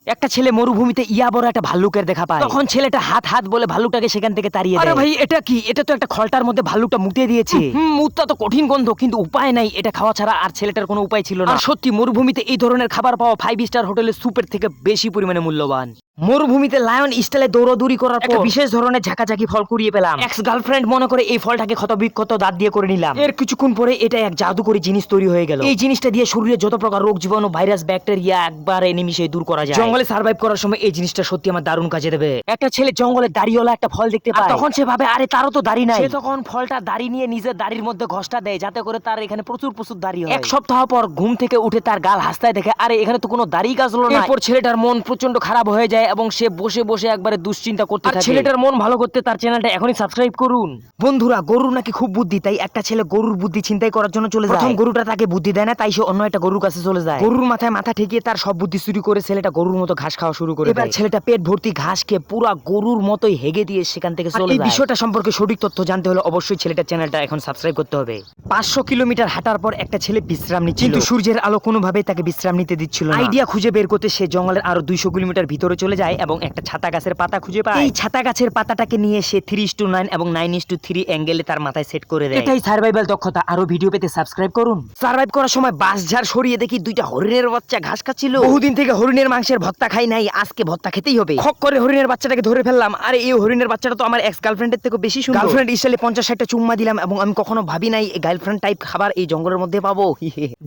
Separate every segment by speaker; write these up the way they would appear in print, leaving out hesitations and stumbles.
Speaker 1: একটা ছেলে মরুভূমিতে ইয়া বড় একটা ভাল্লুকের দেখা পায়। তখন ছেলেটা হাত হাত বলে ভাল্লুকটাকে সেখান থেকে তাড়িয়ে দেয়। আরে ভাই এটা কি? এটা তো একটা খলটার মধ্যে ভাল্লুকটা মুতে দিয়েছে। মুতটা তো কঠিন গন্ধ, কিন্তু উপায় নাই, এটা খাওয়া ছাড়া আর ছেলেটার কোনো উপায় ছিল না। আর সত্যি মরুভূমিতে এই ধরনের খাবার পাওয়া 5 স্টার হোটেলের সুপের থেকে বেশি পরিমাণে মূল্যবান। মরুভূমিতে লায়ন স্টাইলে দৌড়াদৌড়ি করার পর বিশেষ ধরনের ঝাঁকাঝাঁকি ফল কুড়িয়ে পেলাম। এক্স গার্লফ্রেন্ড মনে করে এই ফলটাকে ক্ষত বিক্ষত দাঁত দিয়ে করে নিলাম। এর কিছুক্ষণ পরে এটা এক জাদুকরী জিনিস তৈরি হয়ে গেল। এই জিনিসটা দিয়ে শরীরে যত প্রকার রোগ জীবাণু ভাইরাস ব্যাকটেরিয়া একবারে নিমিষে দূর করা যায়। জঙ্গলে সার্ভাইভ করার সময় এই জিনিসটা সত্যি আমার দারুণ কাজে দেবে। একটা ছেলে জঙ্গলে দাড়িওয়ালা একটা ফল দেখতে পায়, তখন সে ভাবে আরে তারও তো দাড়ি নাই। সে তখন ফলটা দাড়ি নিয়ে নিজের দাড়ির মধ্যে ঘষটা দেয় যাতে করে তার এখানে প্রচুর প্রচুর দাড়ি হয়। এক সপ্তাহ পর ঘুম থেকে উঠে তার গাল হাসতায় দেখে আরে এখানে তো কোনো দাড়ি গাছলো না। এরপর ছেলেটার মন প্রচন্ড খারাপ হয়ে যায় এবং সে বসে বসে একবারে দুশ্চিন্তা করতে থাকে। ছেলেটার মন ভালো করতে তার চ্যানেলটা এখনই সাবস্ক্রাইব করুন। বন্ধুরা, গরুর নাকি খুব বুদ্ধি, তাই একটা ছেলে গরুর বুদ্ধি ছিনতাই করার জন্য চলে যায়। প্রথম গরুটা তাকে বুদ্ধি দেয় না, তাই সে অন্য একটা গরুর কাছে চলে যায়। গরুর মাথায় মাথা ঠেকিয়ে তার সব বুদ্ধি চুরি করে ছেলেটা গরুর মতো ঘাস খাওয়া শুরু করে। এবার ছেলেটা পেট ভর্তি ঘাস খেয়ে পুরা গরুর মতোই হেগে দিয়ে সেখান থেকে চলে যায়। এই বিষয়টা সম্পর্কে সঠিক তথ্য জানতে হলে অবশ্যই ছেলেটার চ্যানেলটা এখন সাবস্ক্রাইব করতে হবে। 500 কিলোমিটার হাঁটার পর একটা ছেলে বিশ্রাম নিচ্ছিল, কিন্তু সূর্যের আলো কোনোভাবেই তাকে বিশ্রাম নিতে দিচ্ছিল না। আইডিয়া খুঁজে বের করতে সে জঙ্গলের আরো 200 কিলোমিটার ভিতরে চলে যায় এবং একটা ছাতা গাছের পাতা খুঁজে পায়। এই ছাতা গাছের পাতাটাকে নিয়ে সে 3:9 এবং 9:3 অ্যাঙ্গেলে তার মাথায় সেট করে দেয়। এটাই সার্ভাইভাল দক্ষতা। আরো ভিডিও পেতে সাবস্ক্রাইব করুন। সার্ভাইভ করার সময় বাঁশঝাড় সরিয়ে দেখি দুইটা হরিণের বাচ্চা ঘাস খাচ্ছিল। বহুদিন থেকে হরিণের মাংসের ভর্তা খাই নাই, আজকে ভর্তা খেতেই হবে। খক করে হরিণের বাচ্চাটাকে ধরে ফেললাম। আরে এই হরিণের বাচ্চাটা তো আমার এক্স গার্লফ্রেন্ডের থেকে বেশি সুন্দর। গার্লফ্রেন্ড স্টাইলে 50-60টা চুম্মা দিলাম এবং আমি কখনো ভাবি নাই এই গার্লফ্রেন্ড টাইপ খাবার এই জঙ্গলের মধ্যে পাবো।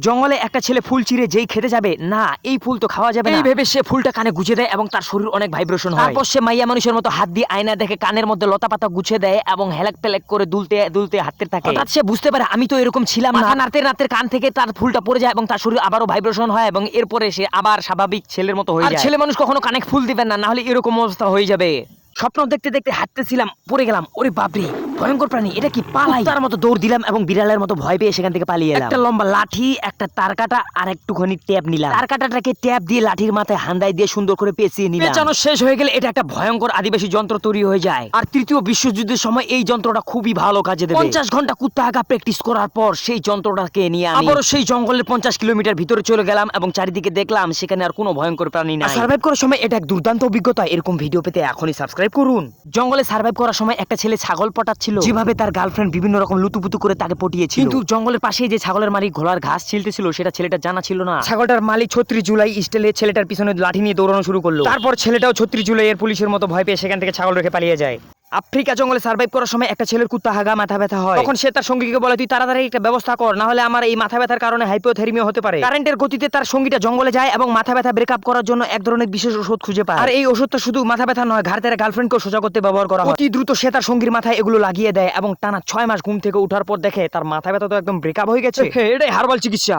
Speaker 1: জঙ্গলে একটা ছেলে ফুল চিরে যেই খেতে যাবে, না এই ফুল তো খাওয়া যাবে না, এই ভেবে সে ফুলটা কানে গুজে দেয় এবং তার শরীর অনেক ভাইব্রেশন হয়। তারপর সে মাইয়া মানুষের মতো হাত দিয়ে আয়না দেখে কানের মধ্যে লতা পাতা গুছে দেয় এবং হেলাক পেলাক করে দুলতে দুলতে হাঁটতে থাকে। হঠাৎ সে বুঝতে পারে আমি তো এরকম ছিলাম না। নাড়তে নাড়তে কান থেকে তার ফুলটা পড়ে যায় এবং তার শরীর আবারও ভাইব্রেশন হয় এবং এরপরে সে আবার স্বাভাবিক ছেলের মতো হয়ে যায়। আর ছেলে মানুষ কখনো কানে ফুল দিবেন না, নাহলে এরকম অবস্থা হয়ে যাবে। স্বপ্ন দেখতে দেখতে হাঁটতেছিলাম, পড়ে গেলাম। ওরে বাপরে, ভয়ঙ্কর প্রাণী, এটা কি? পালাই। তার মতো দৌড় দিলাম এবং বিড়ালের মতো ভয় পেয়ে সেখান থেকে পালিয়ে এলাম। একটা লম্বা লাঠি, একটা তারকাটা আর একটুখানি ট্যাপ নিলাম। তারকাটাটাকে ট্যাপ দিয়ে লাঠির মাথায় হান্দাই দিয়ে সুন্দর করে পেঁচিয়ে নিলাম। পেঁচানো শেষ হয়ে গেলে এটা একটা ভয়ঙ্কর আদিবাসী যন্ত্র তৈরি হয়ে যায়। আর তৃতীয় বিশ্বযুদ্ধের সময় এই যন্ত্রটা খুবই ভালো কাজে দেবে। 50 ঘন্টা কুত্তা হাগা প্র্যাকটিস করার পর সেই যন্ত্রটাকে নিয়ে আমি আবারও সেই জঙ্গলের 50 কিলোমিটার ভিতরে চলে গেলাম এবং চারিদিকে দেখলাম সেখানে আর কোনো ভয়ঙ্কর প্রাণী নাই। সার্ভাইভ করার সময় এটা এক দুর্দান্ত অভিজ্ঞতা। এরকম ভিডিও পেতে এখনই সাবস্ক্রাইব করুন। জঙ্গলে সার্ভাইভ করার সময় একটা ছেলে ছাগল পটাচ্ছিল, যেভাবে তার গার্লফ্রেন্ড বিভিন্ন রকম লুতুপুতু করে তাকে পটিয়েছিল। কিন্তু জঙ্গলের পাশেই যে ছাগলের মালিক ঘোড়ার ঘাস ছিলতেছিল সেটা ছেলেটার জানা ছিল না। ছাগলটার মালিক 36 জুলাই স্টাইলে ছেলেটার পিছনে লাঠি নিয়ে দৌড়ানো শুরু করলো। তারপর ছেলেটাও 36 জুলাই এর পুলিশের মতো ভয় পেয়ে সেখান থেকে ছাগল রেখে পালিয়ে যায়। আফ্রিকা জঙ্গলে সার্ভাইভ করার সময় একটা ছেলের কুত্তা হাগা মাথা ব্যথা হয়। তখন সে তার সঙ্গীকে বলে তুই তাড়াতাড়ি একটা ব্যবস্থা কর, না হলে আমার এই মাথা ব্যথার কারণে হাইপোথেরমিয়া হতে পারে। কারেন্টের গতিতে তার সঙ্গীটা জঙ্গলে যায় এবং মাথা ব্যথা ব্রেকআপ করার জন্য এক ধরনের বিশেষ ওষুধ খুঁজে পায়। আর এই ওষুধটা শুধু মাথা ব্যথা নয়, ঘাড় তেরা গার্লফ্রেন্ডকেও সোজা করতে ব্যবহার করা হয়। অতি দ্রুত সে তার সঙ্গীর মাথায় এগুলো লাগিয়ে দেয় এবং টানা 6 মাস ঘুম থেকে ওঠার পর দেখে তার মাথা ব্যথা তো একদম ব্রেকআপ হয়ে গেছে। এটাই হার্বাল চিকিৎসা।